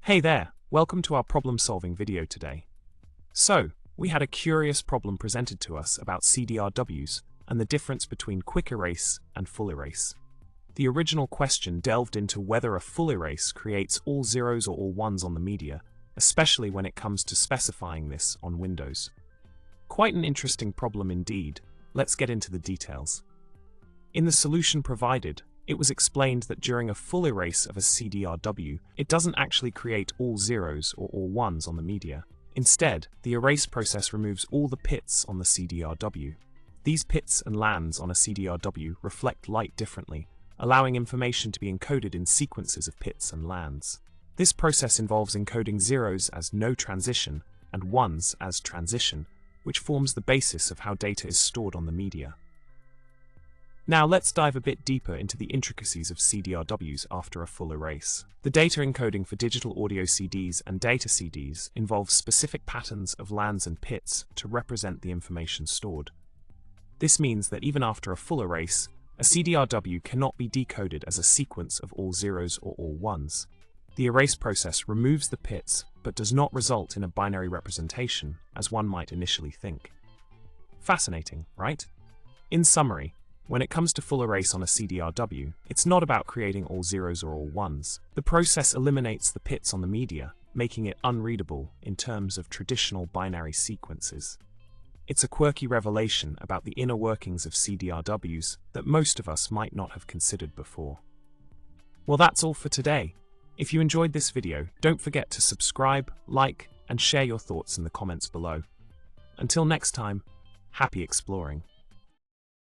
Hey there, welcome to our problem-solving video today. So, we had a curious problem presented to us about CDRWs and the difference between quick erase and full erase. The original question delved into whether a full erase creates all zeros or all ones on the media, especially when it comes to specifying this on Windows. Quite an interesting problem indeed. Let's get into the details. In the solution provided, it was explained that during a full erase of a CDRW, it doesn't actually create all zeros or all ones on the media. Instead, the erase process removes all the pits on the CDRW. These pits and lands on a CDRW reflect light differently, allowing information to be encoded in sequences of pits and lands. This process involves encoding zeros as no transition and ones as transition, which forms the basis of how data is stored on the media. Now let's dive a bit deeper into the intricacies of CDRWs after a full erase. The data encoding for digital audio CDs and data CDs involves specific patterns of lands and pits to represent the information stored. This means that even after a full erase, a CDRW cannot be decoded as a sequence of all zeros or all ones. The erase process removes the pits, but does not result in a binary representation, as one might initially think. Fascinating, right? In summary, when it comes to full erase on a CDRW, it's not about creating all zeros or all ones. The process eliminates the pits on the media, making it unreadable in terms of traditional binary sequences. It's a quirky revelation about the inner workings of CDRWs that most of us might not have considered before. Well, that's all for today. If you enjoyed this video, don't forget to subscribe, like, and share your thoughts in the comments below. Until next time, happy exploring.